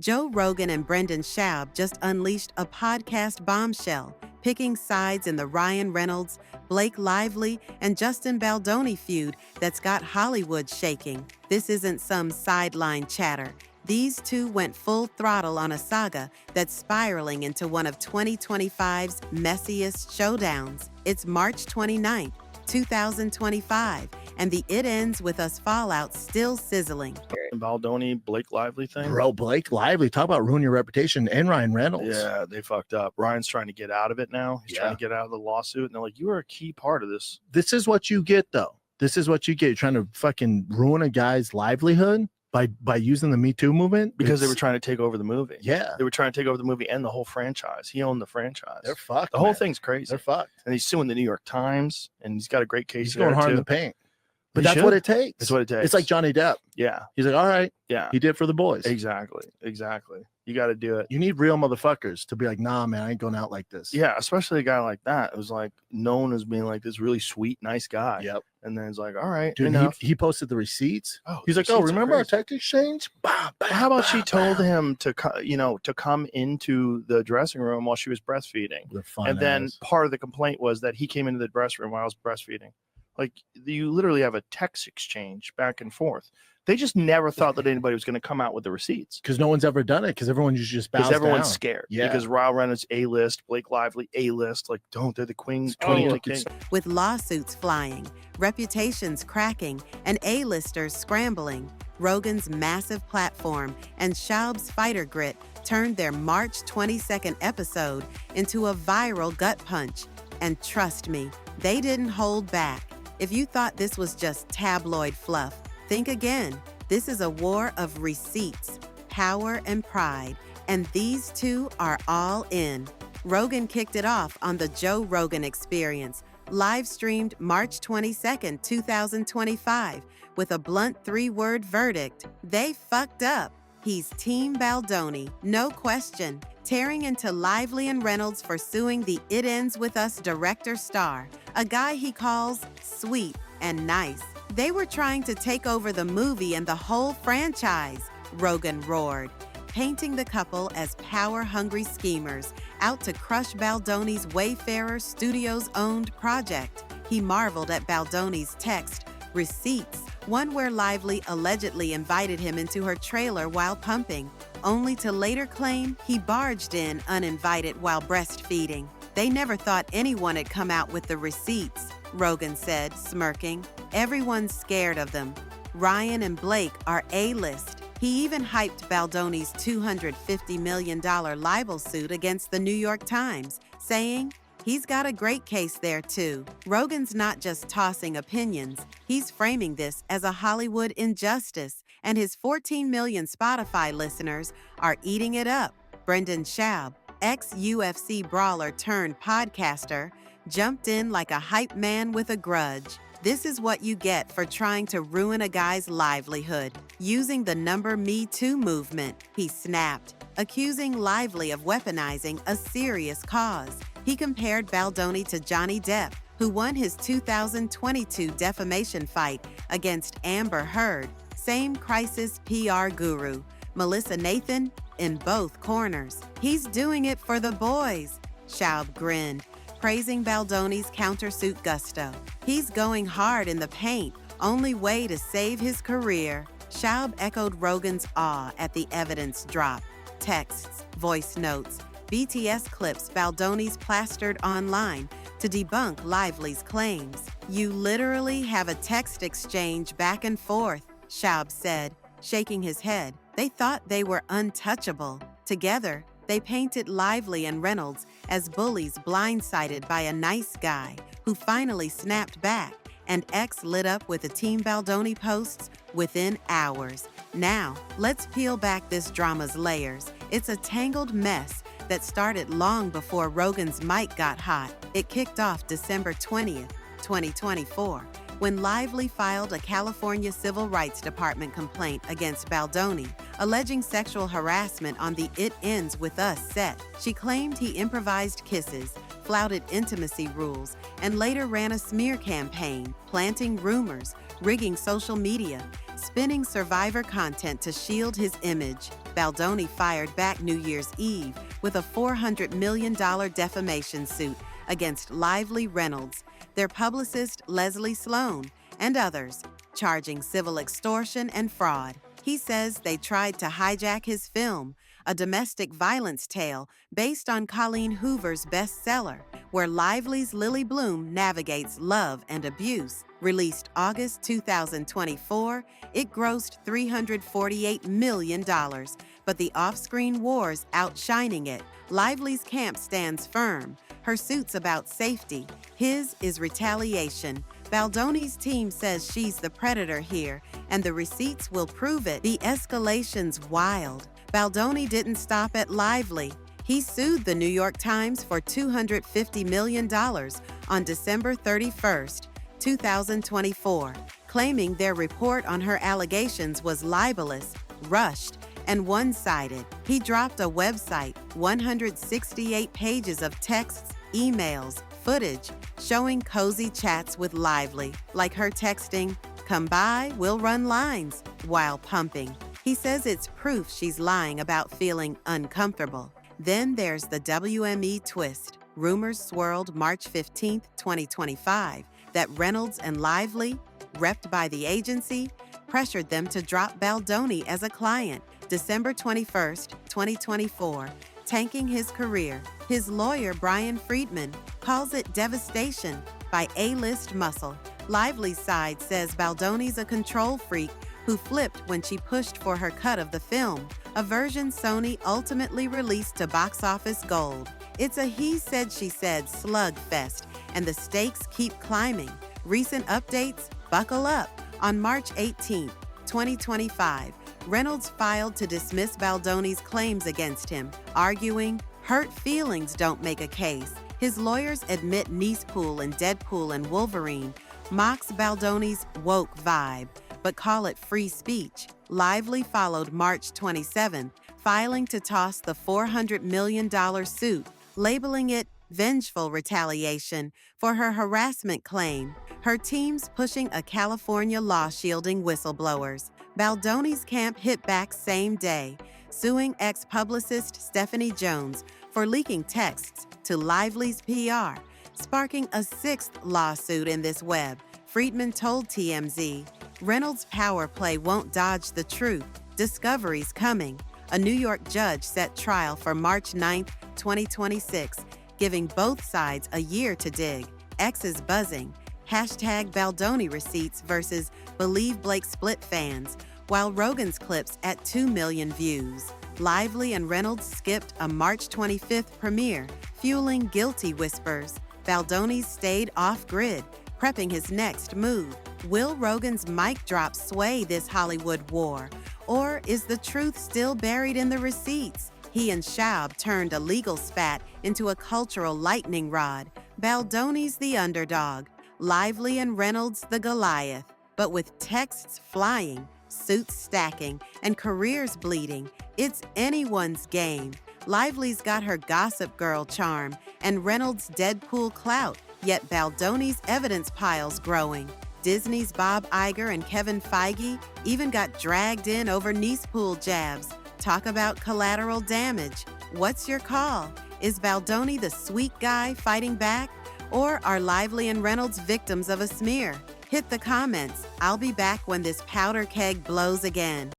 Joe Rogan and Brendan Schaub just unleashed a podcast bombshell, picking sides in the Ryan Reynolds, Blake Lively, and Justin Baldoni feud that's got Hollywood shaking. This isn't some sideline chatter. These two went full throttle on a saga that's spiraling into one of 2025's messiest showdowns. It's March 29th, 2025, and the It Ends With Us fallout still sizzling. Baldoni, Blake Lively thing. Bro, Blake Lively, talk about ruin your reputation, and Ryan Reynolds. Yeah, they fucked up. Ryan's trying to get out of it now. He's trying to get out of the lawsuit, and they're like, you were a key part of this. This is what you get, though. This is what you get. You're trying to fucking ruin a guy's livelihood by using the Me Too movement. Because they were trying to take over the movie. Yeah. They were trying to take over the movie and the whole franchise. He owned the franchise. They're fucked. The whole thing's crazy. They're fucked. And he's suing the New York Times, and he's got a great case. He's going hard in the paint. But that's what it takes. That's what it takes. It's like Johnny Depp. Yeah. He's like, all right. Yeah. He did it for the boys. Exactly. You got to do it. You need real motherfuckers to be like, nah, man, I ain't going out like this. Yeah, especially a guy like that. It was like known as being like this really sweet, nice guy. Yep. And then it's like, all right, dude, he posted the receipts. Oh, he's like, oh, remember our text exchange? How about she told him to come into the dressing room while she was breastfeeding? And then part of the complaint was that he came into the dressing room while I was breastfeeding. Like, you literally have a text exchange back and forth. They just never thought that anybody was going to come out with the receipts. Because no one's ever done it. Because everyone just bows down. Because everyone's scared. Yeah. Because Ryan Reynolds A-list, Blake Lively A-list. Like, they're the queen. With lawsuits flying, reputations cracking, and A-listers scrambling, Rogan's massive platform and Schaub's fighter grit turned their March 22nd episode into a viral gut punch. And trust me, they didn't hold back. If you thought this was just tabloid fluff, think again. This is a war of receipts, power, and pride, and these two are all in. Rogan kicked it off on the Joe Rogan Experience, live-streamed March 22nd, 2025, with a blunt three-word verdict. They fucked up. He's Team Baldoni, no question, tearing into Lively and Reynolds for suing the It Ends With Us director star, a guy he calls sweet and nice. They were trying to take over the movie and the whole franchise, Rogan roared, painting the couple as power-hungry schemers out to crush Baldoni's Wayfarer Studios-owned project. He marveled at Baldoni's text, receipts, one where Lively allegedly invited him into her trailer while pumping, only to later claim he barged in uninvited while breastfeeding. They never thought anyone had come out with the receipts, Rogan said, smirking. Everyone's scared of them. Ryan and Blake are A-list. He even hyped Baldoni's $250 million libel suit against the New York Times, saying, he's got a great case there, too. Rogan's not just tossing opinions. He's framing this as a Hollywood injustice, and his 14 million Spotify listeners are eating it up. Brendan Schaub, ex-UFC brawler turned podcaster, jumped in like a hype man with a grudge. This is what you get for trying to ruin a guy's livelihood. Using the Me Too movement, he snapped, accusing Lively of weaponizing a serious cause. He compared Baldoni to Johnny Depp, who won his 2022 defamation fight against Amber Heard, same crisis PR guru, Melissa Nathan, in both corners. He's doing it for the boys, Schaub grinned, praising Baldoni's countersuit gusto. He's going hard in the paint, only way to save his career. Schaub echoed Rogan's awe at the evidence drop. Texts, voice notes, BTS clips Baldoni's plastered online to debunk Lively's claims. You literally have a text exchange back and forth, Schaub said, shaking his head. They thought they were untouchable. Together, they painted Lively and Reynolds as bullies blindsided by a nice guy who finally snapped back, and X lit up with the Team Baldoni posts within hours. Now, let's peel back this drama's layers. It's a tangled mess that started long before Rogan's mic got hot. It kicked off December 20th, 2024, when Lively filed a California Civil Rights Department complaint against Baldoni, alleging sexual harassment on the It Ends With Us set. She claimed he improvised kisses, flouted intimacy rules, and later ran a smear campaign, planting rumors, rigging social media, spinning survivor content to shield his image. Baldoni fired back New Year's Eve with a $400 million defamation suit against Lively Reynolds, their publicist Leslie Sloan, and others, charging civil extortion and fraud. He says they tried to hijack his film, a domestic violence tale based on Colleen Hoover's bestseller, where Lively's Lily Bloom navigates love and abuse. Released August 2024, it grossed $348 million, but the off-screen wars outshining it. Lively's camp stands firm. Her suit's about safety. His is retaliation. Baldoni's team says she's the predator here, and the receipts will prove it. The escalation's wild. Baldoni didn't stop at Lively. He sued the New York Times for $250 million on December 31st, 2024, claiming their report on her allegations was libelous, rushed, and one-sided. He dropped a website, 168 pages of texts, emails, footage showing cozy chats with Lively, like her texting, "Come by, we'll run lines," while pumping. He says it's proof she's lying about feeling uncomfortable. Then there's the WME twist. Rumors swirled March 15, 2025, that Reynolds and Lively, repped by the agency, pressured them to drop Baldoni as a client. December 21, 2024, tanking his career. His lawyer, Brian Friedman, calls it devastation by A-list muscle. Lively's side says Baldoni's a control freak who flipped when she pushed for her cut of the film, a version Sony ultimately released to box office gold. It's a he said, she said slugfest, and the stakes keep climbing. Recent updates? Buckle up. On March 18, 2025, Reynolds filed to dismiss Baldoni's claims against him, arguing, hurt feelings don't make a case. His lawyers admit Nicepool in Deadpool and Wolverine mocks Baldoni's woke vibe, but call it free speech. Lively followed March 27, filing to toss the $400 million suit, labeling it vengeful retaliation for her harassment claim. Her team's pushing a California law shielding whistleblowers. Baldoni's camp hit back same day, suing ex-publicist Stephanie Jones for leaking texts to Lively's PR, sparking a sixth lawsuit in this web. Friedman told TMZ, Reynolds' power play won't dodge the truth. Discovery's coming. A New York judge set trial for March 9, 2026, giving both sides a year to dig. X is buzzing. Hashtag Baldoni receipts versus Believe Blake Split fans, while Rogan's clips at 2 million views. Lively and Reynolds skipped a March 25th premiere, fueling guilty whispers. Baldoni stayed off-grid, prepping his next move. Will Rogan's mic drop sway this Hollywood war? Or is the truth still buried in the receipts? He and Schaub turned a legal spat into a cultural lightning rod. Baldoni's the underdog, Lively and Reynolds the Goliath. But with texts flying, suits stacking, and careers bleeding, it's anyone's game. Lively's got her gossip girl charm and Reynolds' Deadpool clout, yet Baldoni's evidence pile's growing. Disney's Bob Iger and Kevin Feige even got dragged in over Nicepool jabs. Talk about collateral damage. What's your call? Is Baldoni the sweet guy fighting back? Or are Lively and Reynolds victims of a smear? Hit the comments. I'll be back when this powder keg blows again.